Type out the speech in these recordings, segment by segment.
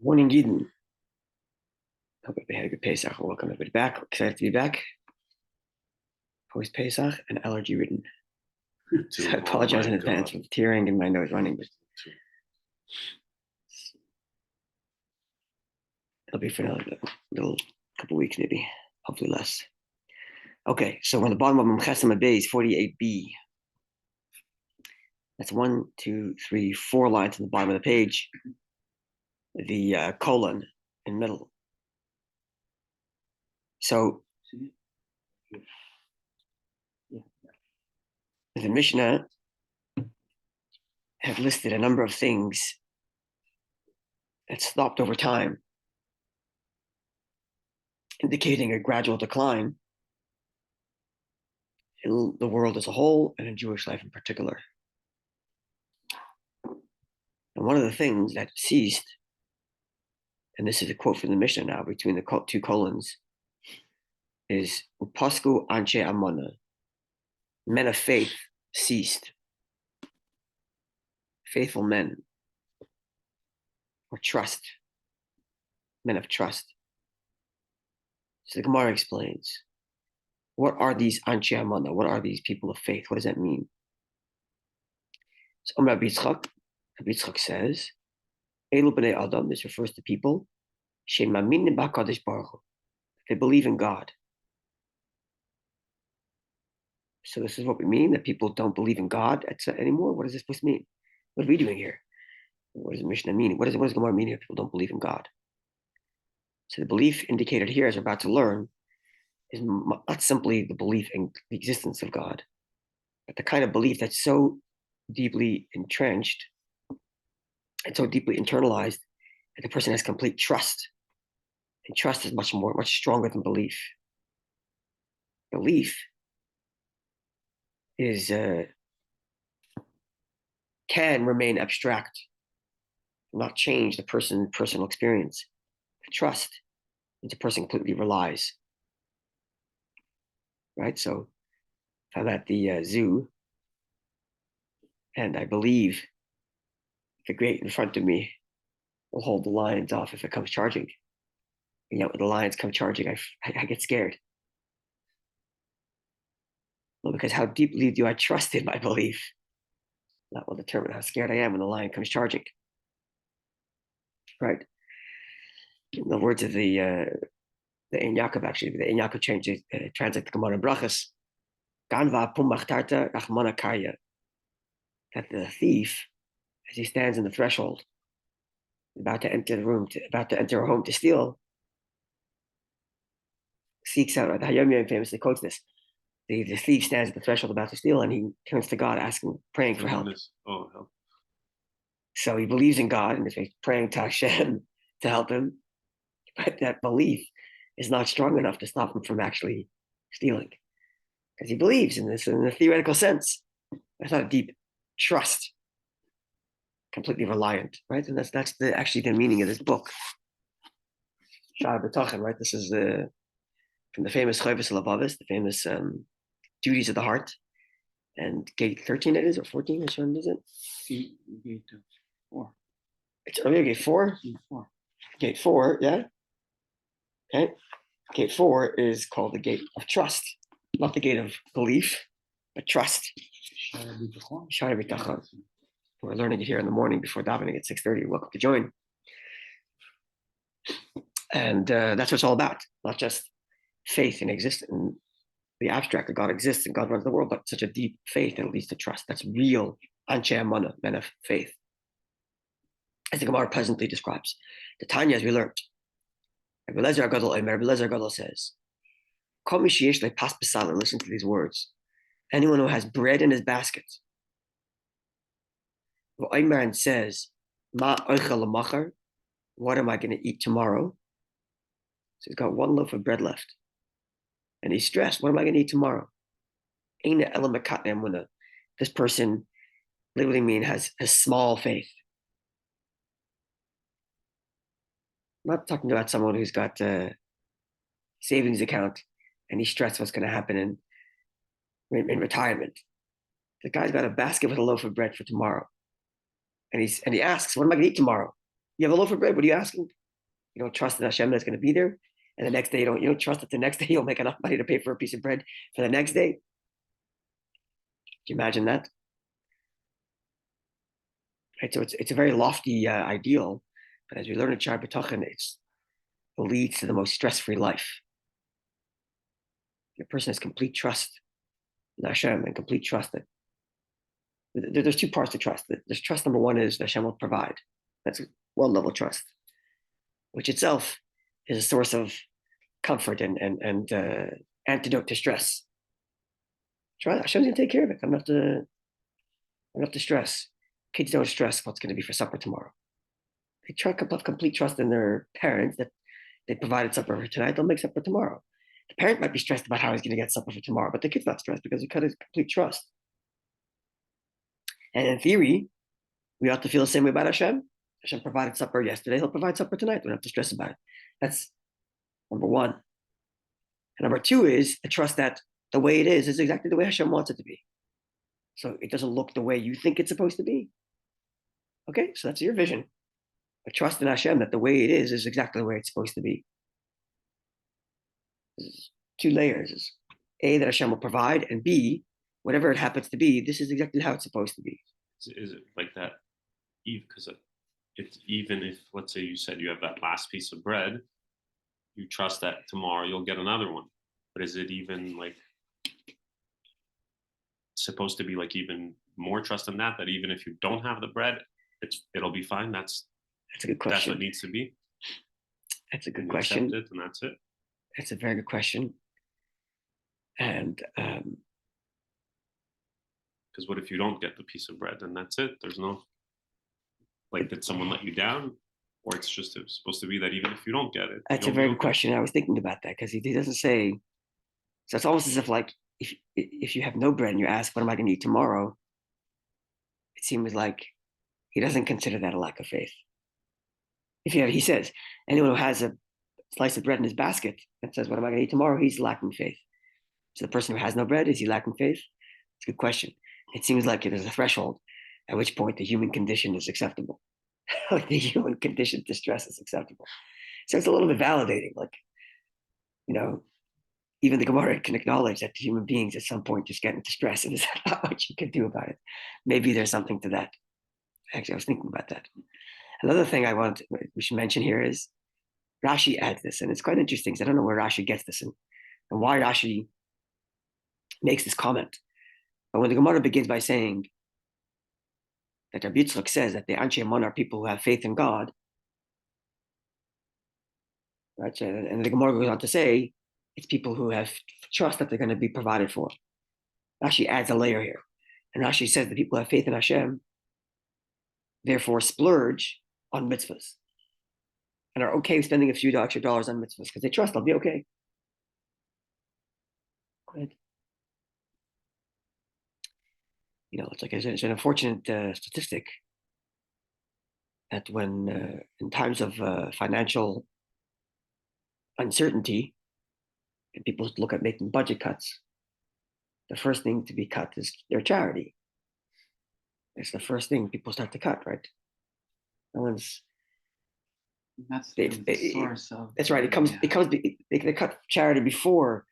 Morning, Eden. Hope everybody had a good Pesach. Welcome everybody back. Excited to be back. Post Pesach and allergy ridden. So I apologize in advance for the tearing and my nose running, but it'll be for another little couple weeks, maybe, hopefully less. Okay, so we're on the bottom of Memchesem Beis 48b. That's 1, 2, 3, 4 lines on the bottom of the page. The colon in the middle. So the Mishnah had listed a number of things that stopped over time, indicating a gradual decline in the world as a whole and in Jewish life in particular. And one of the things that ceased, and this is a quote from the Mishnah now between the two colons, is Upasku Anshe Amana. Men of faith ceased. Faithful men, or trust, men of trust. So the Gemara explains, what are these Anshe Amana? What are these people of faith? What does that mean? So Rabbi Yitzchak says, Elu b'nei Adam, this refers to people, Shemamin b'HaKadosh Baruch Hu. They believe in God. So this is what we mean, that people don't believe in God anymore? What is this supposed to mean? What are we doing here? What does the Mishnah mean? What does Gemara mean here if people don't believe in God? So the belief indicated here, as we're about to learn, is not simply the belief in the existence of God, but the kind of belief that's so deeply entrenched and so deeply internalized that the person has complete trust. And trust is much stronger than belief. Belief is can remain abstract, not change the personal experience. Trust means a person completely relies. Right? So if I'm at the zoo and I believe the great in front of me will hold the lions off if it comes charging. And yet when the lions come charging, I get scared. Well, because how deeply do I trust in my belief? That will determine how scared I am when the lion comes charging. Right? In the words of the Ein Yaakov, actually, the Ein Yaakov translates the Gemara Brachas, Ganva pum machtarta rachmana karya, that the thief, as he stands in the threshold, about to enter the room, about to enter a home to steal, seeks out, the Hayom Yom famously quotes this, the thief stands at the threshold about to steal, and he turns to God, praying for help. Help. So he believes in God, and he's praying to Hashem to help him, but that belief is not strong enough to stop him from actually stealing, because he believes in this in a theoretical sense. That's not a deep trust, completely reliant, right? And that's actually the meaning of this book, Sha'ar B'Tachan, right? This is from the famous Chovos HaLevavos, the famous duties of the heart, and gate 13 it is, or 14, which one is it? Gate 4. It's earlier, gate 4? Gate 4, yeah. Okay. Gate 4 is called the gate of trust, not the gate of belief, but trust. Sha'ar B'Tachan. We're learning it here in the morning before davening at 6:30. Welcome to join. And that's what it's all about, not just faith in existence, in the abstract that God exists and God runs the world, but such a deep faith that leads to trust. That's real Anshe Amana, men of faith. As the Gemara presently describes. The Tanya, as we learned, Rabbi Lezer Gadol says, listen to these words. Anyone who has bread in his basket, and says, Ma what am I going to eat tomorrow? So he's got one loaf of bread left. And he's stressed, what am I going to eat tomorrow? This person literally has small faith. I'm not talking about someone who's got a savings account and he's stressed what's going to happen in retirement. The guy's got a basket with a loaf of bread for tomorrow. And he asks, what am I going to eat tomorrow? You have a loaf of bread. What are you asking? You don't trust in Hashem that's going to be there. And the next day, you don't trust that the next day you'll make enough money to pay for a piece of bread for the next day. Can you imagine that? Right. So it's a very lofty ideal, but as we learn in Shar B'Tachan, it leads to the most stress-free life. The person has complete trust in Hashem and complete trust that there's two parts to trust. There's trust number one is Hashem will provide. That's one level of trust, which itself is a source of comfort and antidote to stress. Hashem's gonna take care of it. I'm not to stress. Kids don't stress what's going to be for supper tomorrow. They have complete trust in their parents that they provided supper for tonight. They'll make supper tomorrow. The parent might be stressed about how he's going to get supper for tomorrow, but the kid's not stressed because he cut his complete trust. And in theory, we ought to feel the same way about Hashem. Hashem provided supper yesterday. He'll provide supper tonight. We don't have to stress about it. That's number one. And number two is the trust that the way it is exactly the way Hashem wants it to be. So it doesn't look the way you think it's supposed to be. Okay, so that's your vision. But trust in Hashem that the way it is exactly the way it's supposed to be. There's two layers. A, that Hashem will provide, and B, whatever it happens to be, this is exactly how it's supposed to be. Is it like that? Because it's even if, let's say you said you have that last piece of bread, you trust that tomorrow you'll get another one. But is it even like supposed to be like even more trust in that even if you don't have the bread, it'll be fine? That's a good question. That's what it needs to be. That's a good question. Accept it and that's it. That's a very good question. And because what if you don't get the piece of bread? Then that's it. There's no, like, did someone let you down? Or it's just supposed to be that even if you don't get it. That's a very good question. I was thinking about that because he doesn't say. So it's almost as if like if you have no bread and you ask, what am I going to eat tomorrow? It seems like he doesn't consider that a lack of faith. He says, anyone who has a slice of bread in his basket and says, what am I going to eat tomorrow? He's lacking faith. So the person who has no bread, is he lacking faith? It's a good question. It seems like there's a threshold at which point the human condition is acceptable. Like the human condition distress is acceptable. So it's a little bit validating. Like, even the Gemara can acknowledge that the human beings at some point just get into stress and there's not much you can do about it. Maybe there's something to that. Actually, I was thinking about that. Another thing we should mention here is Rashi adds this, and it's quite interesting because I don't know where Rashi gets this and why Rashi makes this comment. But when the Gemara begins by saying that Rabbi Yitzchak says that the Anshe Amon are people who have faith in God, right? And the Gemara goes on to say it's people who have trust that they're going to be provided for. Rashi adds a layer here. And Rashi says that people who have faith in Hashem therefore splurge on mitzvahs and are okay spending a few extra dollars on mitzvahs because they trust they'll be okay. Go ahead. It's like it's an unfortunate statistic that when in times of financial uncertainty and people look at making budget cuts, the first thing to be cut is their charity. It's the first thing people start to cut, right? No one's. That's the source of. That's right. They cut charity before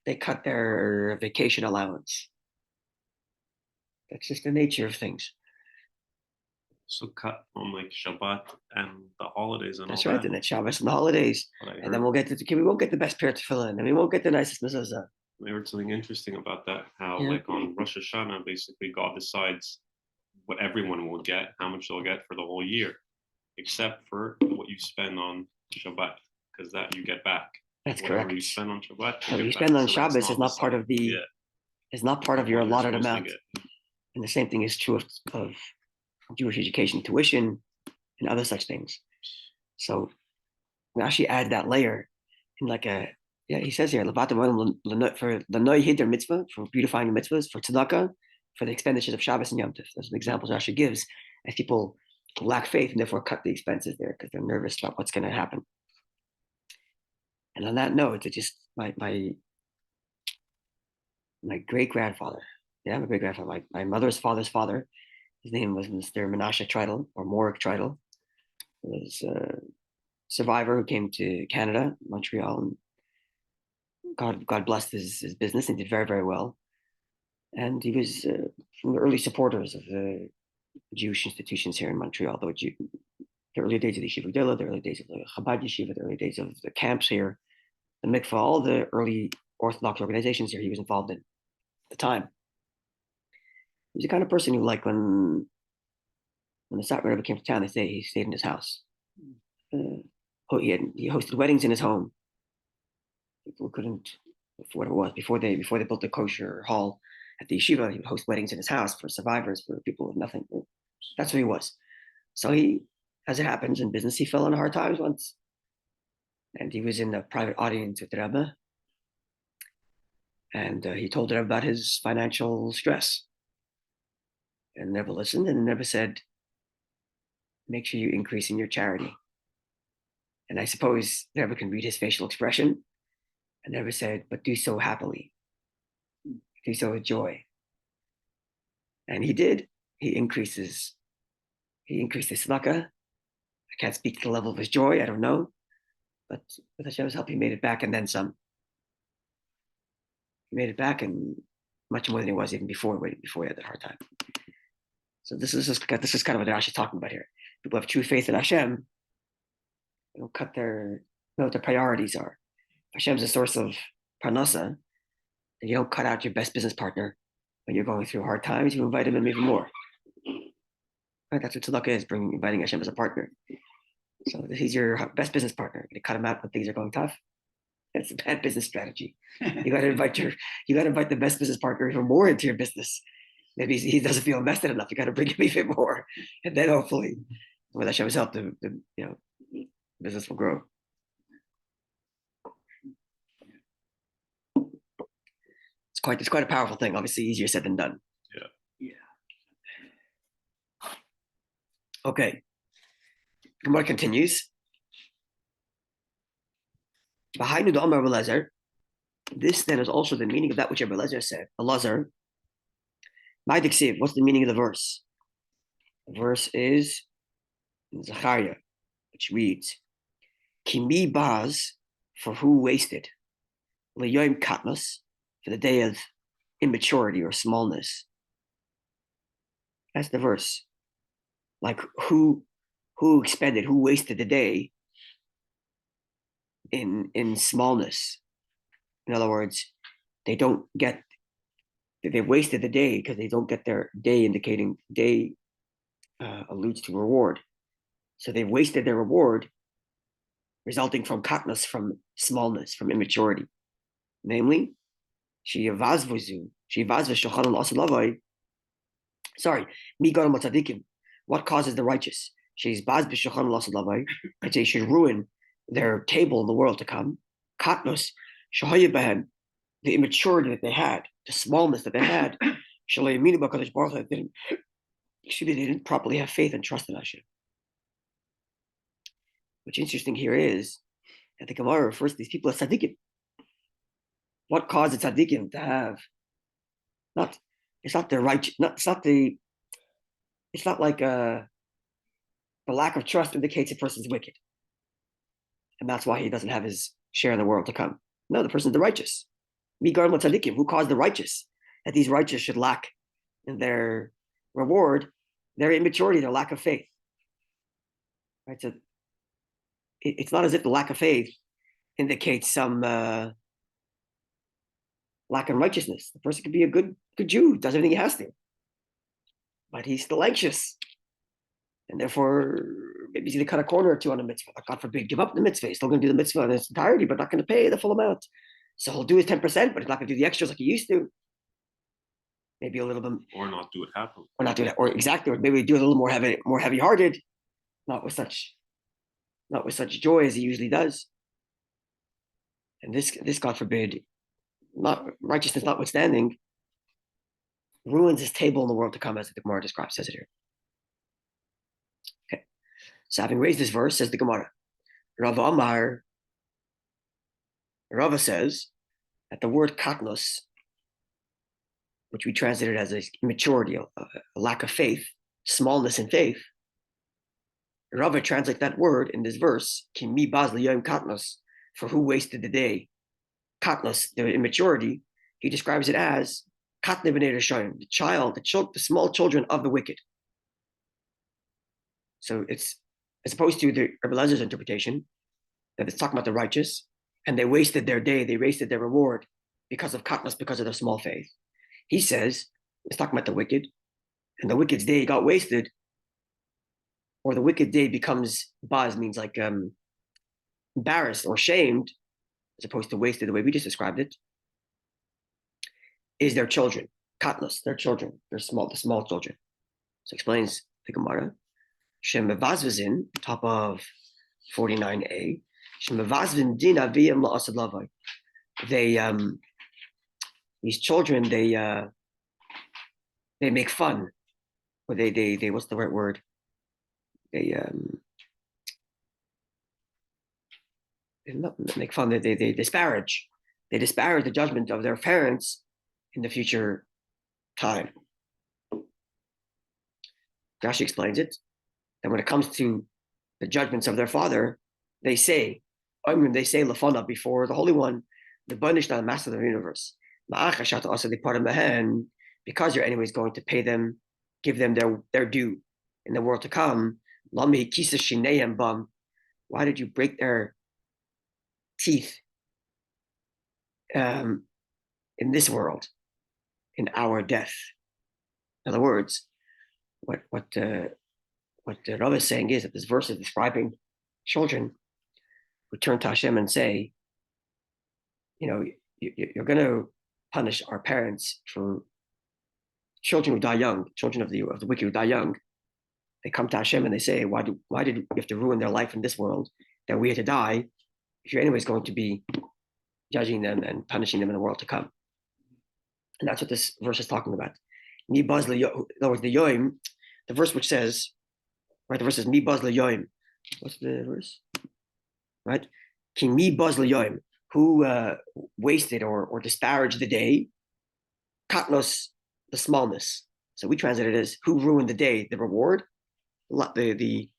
they cut their vacation allowance. That's just the nature of things. So cut on like Shabbat and the holidays and that's all right, that. and it's Shabbos and the holidays, and then we won't get the best pair to fill in, and we won't get the nicest mezuzah. I heard something interesting about that. How like on Rosh Hashanah, basically God decides what everyone will get, how much they'll get for the whole year, except for what you spend on Shabbat, because that you get back. That's Whatever correct. you spend on Shabbat, you spend on Shabbos is not part of the. Is not part of your allotted amount. And the same thing is true of Jewish education, tuition, and other such things. So we actually add that layer in he says here, for the Noi Hider mitzvah, for beautifying the mitzvahs, for tzedakah, for the expenditures of Shabbos and Yom Tov. Those are the examples Rashi gives as people lack faith and therefore cut the expenses there because they're nervous about what's going to happen. And on that note, it just my great-grandfather, my great-grandfather, my mother's father's father, his name was Mr. Menashe Treidel or Morik Treidel. was a survivor who came to Canada, Montreal, and God blessed his business and did very, very well. And he was from the early supporters of the Jewish institutions here in Montreal, the early days of the Yeshiva Gdela, the early days of the Chabad Yeshiva, the early days of the camps here, the mikvah, all the early Orthodox organizations here he was involved in at the time. He was the kind of person who, like, when the Satmar Rebbe came to town, he stayed in his house. He hosted weddings in his home. People couldn't, for what it was, before they built the kosher hall at the yeshiva, he would host weddings in his house for survivors, for people with nothing. That's who he was. So he, as it happens in business, he fell on hard times once. And he was in a private audience with the Rebbe. And he told the Rebbe about his financial stress. And the Rebbe listened, and the Rebbe said, make sure you increase in your charity. And I suppose the Rebbe can read his facial expression. And the Rebbe said, but do so happily. Do so with joy. And he did. He increased his tzedakah. I can't speak to the level of his joy, I don't know. But with Hashem's help, he made it back and then some. He made it back, and much more than he was even before he had that hard time. So this is kind of what Rashi is talking about here. People have true faith in Hashem. They don't know what their priorities are. Hashem's a source of parnassah, and you don't cut out your best business partner when you're going through hard times. You invite him in even more. Right? That's what tzedakah is, inviting Hashem as a partner. So he's your best business partner. You cut him out when things are going tough. That's a bad business strategy. You got to invite the best business partner even more into your business. Maybe he doesn't feel invested enough. You got to bring him even more, and then hopefully, with Hashem's help, the business will grow. It's quite a powerful thing. Obviously, easier said than done. Yeah. Okay. Gemara continues. This then is also the meaning of that which Rabbi Elazar said. Elazar, what's the meaning of the verse? The verse is in Zechariah, which reads, Kimi baz, for who wasted, Le'yoim katnos, for the day of immaturity or smallness. That's the verse. Like who expended, who wasted the day in smallness. In other words, they wasted the day because they don't get their day indicating day alludes to reward. So they've wasted their reward resulting from katnas, from smallness, from immaturity. Namely, what causes the righteous? That they should ruin their table in the world to come. Katnos, the immaturity that they had, the smallness that they had. They didn't properly have faith and trust in Hashem. What's interesting here is that the Gemara refers to these people as tzaddikim. What caused the tzaddikim to have it's not like the lack of trust indicates a person's wicked. And that's why he doesn't have his share in the world to come. No, the person's the righteous. Who caused the righteous? That these righteous should lack in their reward, their immaturity, their lack of faith. Right? So it's not as if the lack of faith indicates some lack of righteousness. The person could be a good Jew, does everything he has to, but he's still anxious, and therefore maybe he's going to cut a corner or two on a mitzvah. God forbid, give up the mitzvah. He's still going to do the mitzvah in its entirety, but not going to pay the full amount. So he'll do his 10%, but he's not going to do the extras like he used to. Maybe a little bit, or not do it happily, or not do that, or exactly, or maybe do it a little more heavy-hearted, not with such joy as he usually does. And this God forbid, not righteousness notwithstanding, ruins his table in the world to come, as the Gemara describes, says it here. Okay, so having raised this verse, says the Gemara, Rava says that the word katnos, which we translated as a immaturity, a lack of faith, smallness in faith, Rabbi translates that word in this verse, ki mi baz liyom katnos, for who wasted the day. Katnos, the immaturity, he describes it as katne b'nei rishayim, the small children of the wicked. So it's as opposed to the Rabbi Lezer's interpretation that it's talking about the righteous, and they wasted their day, they wasted their reward because of katnos, because of their small faith. He says it's talking about the wicked, and the wicked's day got wasted, or the wicked day becomes baz, means like embarrassed or shamed, as opposed to wasted the way we just described it, is their children. Katnos, their children, the small children. So explains the Gemara. Shem mevazvazin, top of 49a. Shem mevazvin din aviyim la'asad lavai. They these children, they make fun, or they what's the right word? They not make fun. They disparage. They disparage the judgment of their parents in the future time. Rashi explains it that when it comes to the judgments of their father, they say lafana, before the Holy One, the Banishna, the Master of the universe, because you're anyways going to pay them, give them their due in the world to come. Why did you break their teeth in this world, in our death? In other words, what the Rabbi is saying is that this verse is describing children who turn to Hashem and say, you're going to punish our parents for children who die young, children of the wicked who die young. They come to Hashem and they say, why did you have to ruin their life in this world that we had to die if you're anyways going to be judging them and punishing them in the world to come? And that's what this verse is talking about. Mi baz in other words, the yoim, the verse which says, right, the verse says, mi baz yoim. What's the verse? Right? Ki mi baz yoim, who wasted or disparaged the day, katnos, the smallness. So we translate it as who ruined the day, the reward, the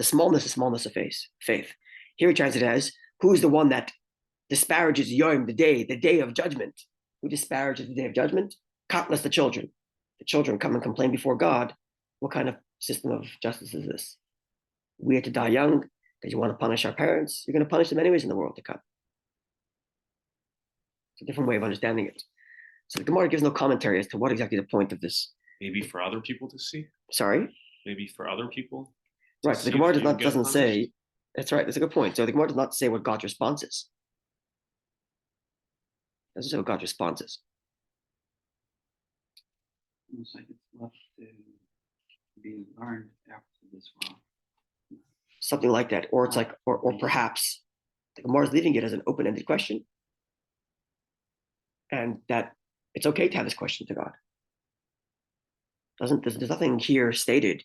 smallness of faith. Here we translate it as who's the one that disparages Yom, the day of judgment. Who disparages the day of judgment? Katnas, the children. The children come and complain before God. What kind of system of justice is this? We had to die young because you want to punish our parents. You're going to punish them anyways in the world to come. It's a different way of understanding it. So the Gemara gives no commentary as to what exactly the point of this. Maybe for other people to see. Sorry? Maybe for other people. Right. So the Gemara doesn't say. That's right. That's a good point. So the Gemara does not say what God's response is. It doesn't say what God's response is. Almost like it's left to be learned after this world. Something like that, or it's like, or perhaps the Gemara is leaving it as an open-ended question, and that it's okay to have this question to God. There's nothing here stated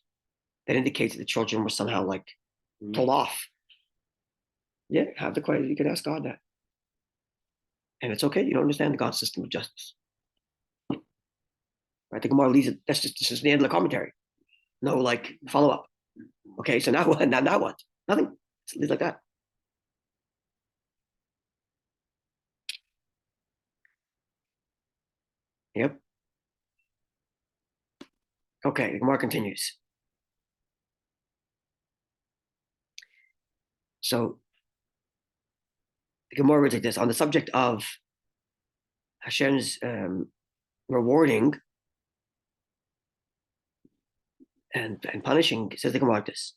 that indicates that the children were somehow like told off. Yeah, have the question. You can ask God that, and it's okay. You don't understand God's system of justice, right? The Gemara leaves it. This is the end of the commentary. No, like follow up. Okay, so now what? Now what? Nothing. It's leaves like that. Yep. Okay, the Gemara continues. So the Gemara reads like this: on the subject of Hashem's rewarding and punishing, says the Gemara like this: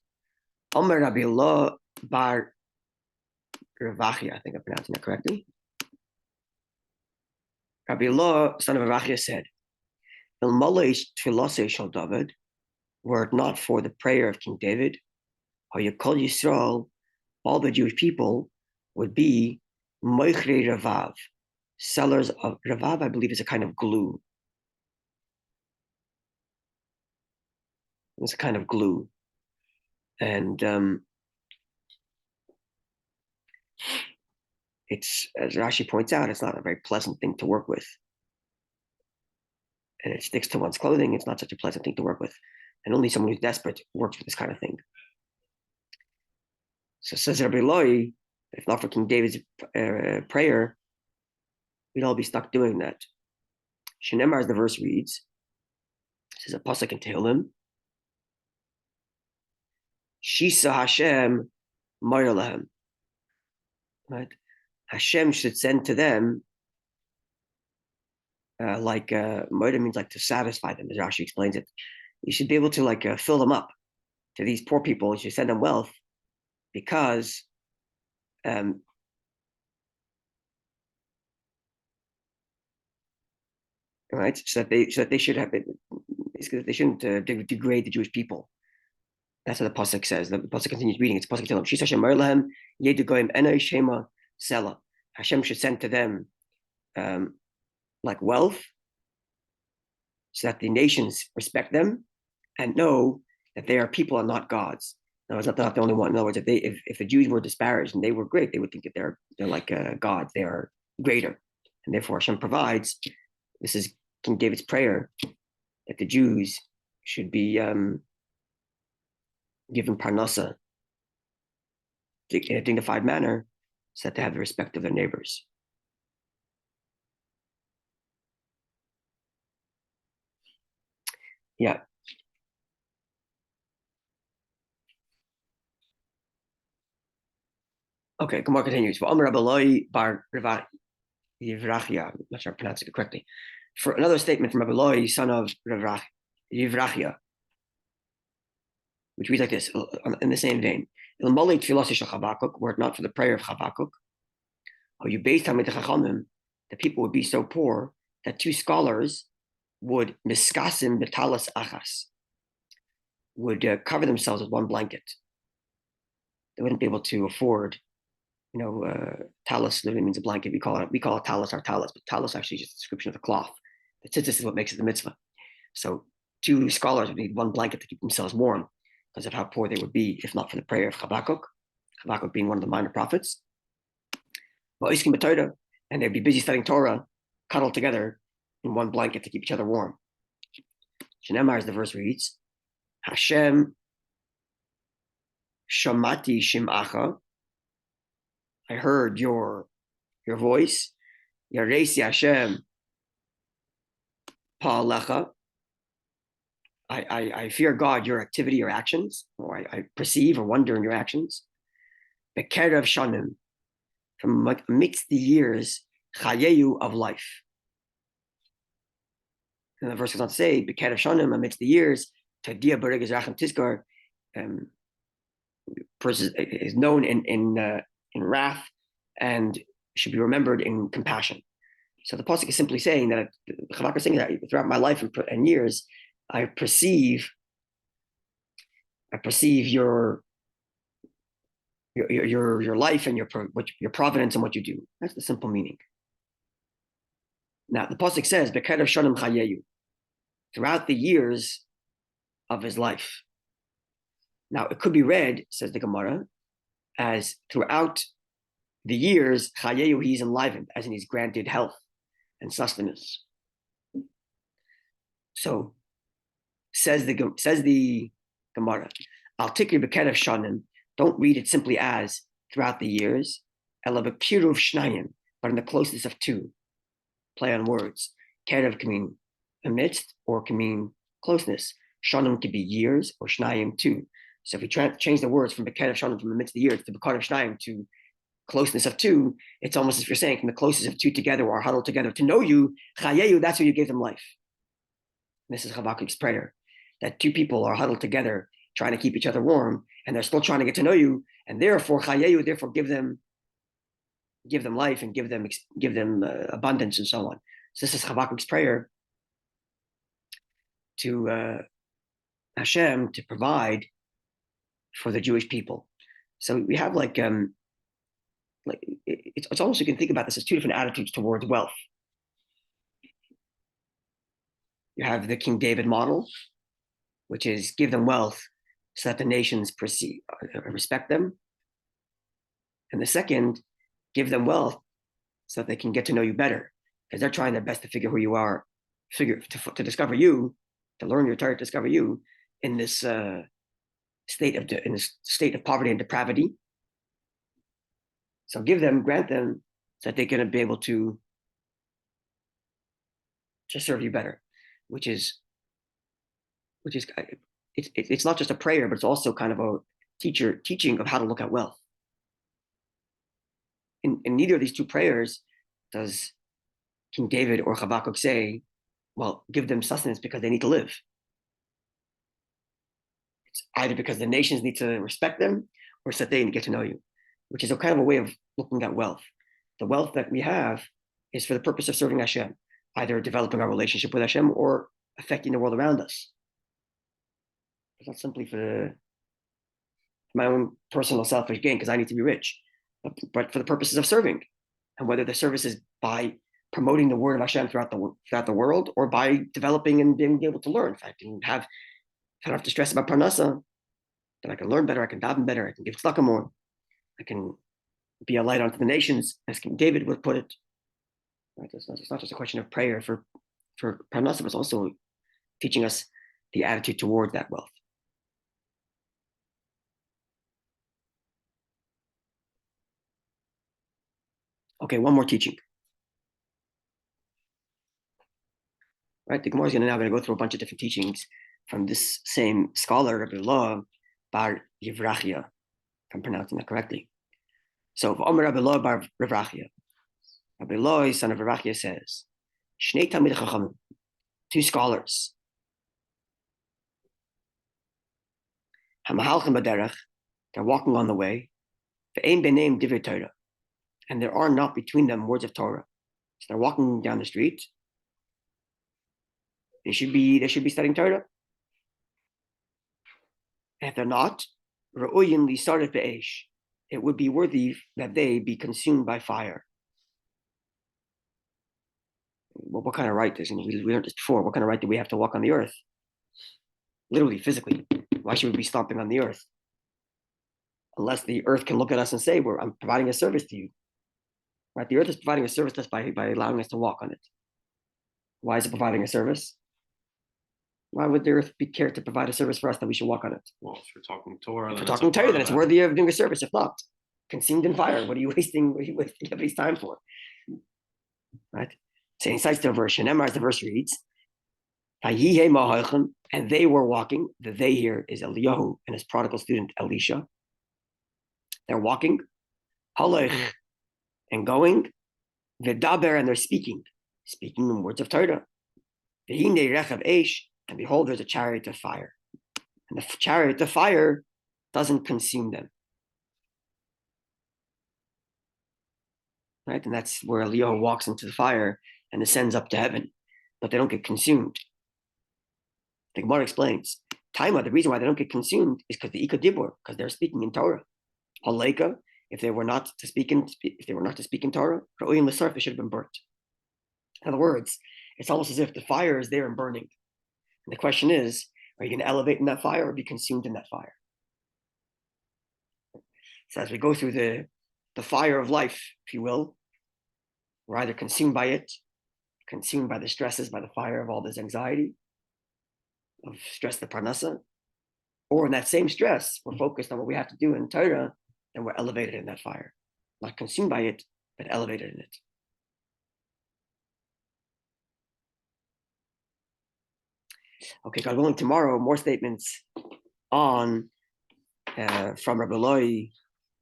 Omer Rabbi Lo bar Ravachi, I think I'm pronouncing that correctly. Rabbi Lo, son of Ravachi, said, Il Malay Tfilose Shal David, were it not for the prayer of King David, or Yekol Yisrael, all the Jewish people would be Moichre Ravav, sellers of Ravav, I believe, is a kind of glue. It's a kind of glue. And it's, as Rashi points out, it's not a very pleasant thing to work with. And it sticks to one's clothing. It's not such a pleasant thing to work with. And only someone who's desperate works with this kind of thing. So says Rabbi Levi, if not for King David's prayer, we'd all be stuck doing that. Shenemar, as the verse reads, says a pasuk in Tehillim, Shisa Hashem Moira Lahem. Right? Hashem should send to them Moira means like to satisfy them, as Rashi explains it. You should be able to fill them up. To these poor people, you should send them wealth because right, so that they should have they shouldn't degrade the Jewish people. That's what the pasuk says. The pasuk continues reading. It's pasuk telling Shisa Hashem Moira Lahem Yedu Goyim Enoi Shema Sela. Hashem should send to them like wealth, so that the nations respect them and know that they are people and not gods. Now, it's not the only one. In other words, if the Jews were disparaged and they were great, they would think that they're like gods. They are greater, and therefore Hashem provides. This is King David's prayer that the Jews should be given parnassah in a dignified manner, so that they have the respect of their neighbors. Yeah. Okay, Gemara continues. For Rabbi bar Levi, Yivrachia, I'm not sure I'm pronouncing it correctly. For another statement from Rabbi Levi, son of Yivrachia, which reads like this, in the same vein. Were it not for the prayer of Habakkuk, you based on the people would be so poor that two scholars would miskasim betalas achas, would cover themselves with one blanket. They wouldn't be able to afford, talis literally means a blanket. We call it talis, our talis, but talis actually is just a description of the cloth. The tzitzis is what makes it the mitzvah. So two scholars would need one blanket to keep themselves warm because of how poor they would be if not for the prayer of Habakkuk being one of the minor prophets. And they'd be busy studying Torah, cuddled together in one blanket to keep each other warm. Shenemar, as the verse reads, Hashem shamati shimacha. I heard your voice. Yaresi Hashem pa'alecha. I fear God, your activity, your actions, or I perceive or wonder in your actions. Bekerev shanim, from amidst the years, chayeyu of life. And the verse goes on to say, Bekerev shanim, amidst the years, tadia bereg ezrachem tizkar, is known in wrath and should be remembered in compassion. So the pasuk is simply saying that Habakkuk is saying that throughout my life and years, I perceive your life and your providence and what you do. That's the simple meaning. Now the pasuk says, "Bekerev shanim chayeyu," throughout the years of his life. Now it could be read, says the Gemara, as throughout the years, chayeyu, he's enlivened, as in he's granted health and sustenance. So says the Gemara, I'll take your bekerev shanim. Don't read it simply as throughout the years, ela bekiruv shnayim, but in the closeness of two. Play on words. Kerev can mean amidst or can mean closeness. Shanim could be years or shnayim two. So if we change the words from bekerev shanim, from amidst the years, to bekerev shnayim, to closeness of two, it's almost as if you're saying from the closest of two together or huddled together to know you, chayeyu, that's where you gave them life. And this is Habakkuk's prayer, that two people are huddled together trying to keep each other warm, and they're still trying to get to know you, and therefore chayeyu, therefore give them life and give them abundance and so on. So this is Habakkuk's prayer to Hashem to provide for the Jewish people. So we have it's almost, you can think about this as two different attitudes towards wealth. You have the King David model, which is give them wealth so that the nations respect them. And the second, give them wealth so that they can get to know you better, because they're trying their best to figure who you are, to discover you, to learn your Torah, to discover you in this state of poverty and depravity. So grant them, so that they can be able to serve you better, which is it's not just a prayer, but it's also kind of a teaching of how to look at wealth. In neither of these two prayers does King David or Habakkuk say, well, give them sustenance because they need to live. It's either because the nations need to respect them or so that they need to get to know you, which is a kind of a way of looking at wealth. The wealth that we have is for the purpose of serving Hashem, either developing our relationship with Hashem or affecting the world around us. It's not simply for my own personal selfish gain because I need to be rich, but for the purposes of serving. And whether the service is by promoting the word of Hashem throughout the world or by developing and being able to learn. If I don't have to stress about Parnassah, then I can learn better, I can daven better, I can give tzedakah more, I can be a light unto the nations, as King David would put it. Right? It's not just a question of prayer for Parnassah, but it's also teaching us the attitude toward that wealth. Okay, one more teaching. Right, the Gemara is now going to go through a bunch of different teachings from this same scholar, Rabbi bar Yevrachia, if I'm pronouncing that correctly. So, Rabbi bar Yevrachia, Rabbi son of Yevrachia says, Shnei Talmid Chachamim, two scholars, Hamahalchem Baderech, they're walking on the way, Ve'ein beneim divrei Torah, and there are not between them words of Torah. So they're walking down the street. They should be studying Torah. And if they're not, Ra'uyin li sarif be'esh, it would be worthy that they be consumed by fire. Well, what kind of right is? We learned this before. What kind of right do we have to walk on the earth? Literally, physically. Why should we be stomping on the earth? Unless the earth can look at us and say, I'm providing a service to you. Right? The earth is providing a service to us by allowing us to walk on it. Why is it providing a service? Why would the earth care to provide a service for us that we should walk on it? Well, if you're talking Torah, if you're talking Torah, then it's worthy of doing a service. If not, consumed in fire. What are you wasting everybody's time for? Right? So inside the verse, as the verse reads, and they were walking. The they here is Eliyahu and his prodigal student Elisha. They're walking, and going, v'daber, and they're speaking in words of Torah. V'hinei rechav eish, and behold, there's a chariot of fire. And the chariot of fire doesn't consume them. Right? And that's where Eliyahu walks into the fire and ascends up to heaven. But they don't get consumed. The Gemara explains, Taima, the reason why they don't get consumed is because the Ika Dibur, because they're speaking in Torah. Haleka, if they were not to speak in Torah, Ra'uyin l'sarf, they should have been burnt. In other words, it's almost as if the fire is there and burning. And the question is, are you going to elevate in that fire or be consumed in that fire? So as we go through the fire of life, if you will, we're either consumed by it, consumed by the stresses, by the fire of all this anxiety, of stress, the Parnassah, or in that same stress, we're focused on what we have to do in Torah, and we're elevated in that fire. Not consumed by it, but elevated in it. Okay, God willing, tomorrow, more statements on from Rabbi Levi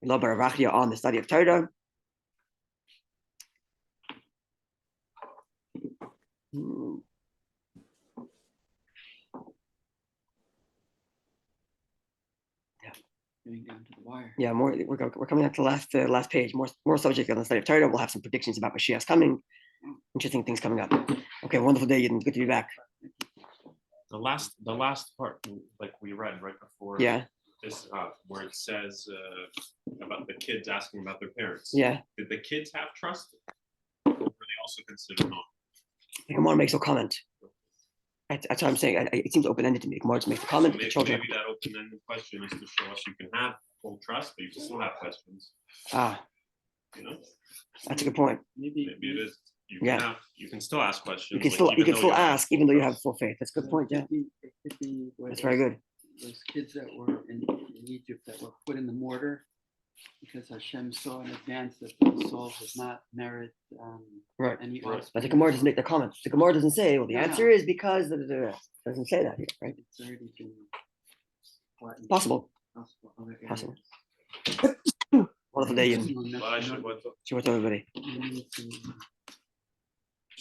bar Yevrachia on the study of Torah. Getting down to the wire. Yeah, more. We're coming up to the last page. More subject on the study of Torah. We'll have some predictions about Mashiach's coming. Interesting things coming up. Okay, wonderful day. Good to be back. The last part, like we read right before. Yeah. This where it says about the kids asking about their parents. Yeah. Did the kids have trust, or were they also considered not? Gemara makes no comment. That's what I'm saying. It seems open-ended to me. Gemara just makes a comment. So maybe, children. Maybe that open-ended question is to show us you can have full trust, but you can still have questions. You know. That's a good point. Maybe it is. You can still ask questions. You can still ask even though you have full faith. That's a good point. Yeah. It could be That's very good. Those kids that were in Egypt that were put in the mortar Because Hashem saw in advance that the soul does not merit Right. any Right. offspring. But the Gemara doesn't make their comments. The Gemara doesn't say, well, the No, answer no. is because it doesn't say that here, right? It's already been flattened. Possible. Possible. Other areas. Possible. Wonderful day, and No, no, Bye, no, Shabbat. Shabbat everybody. you need to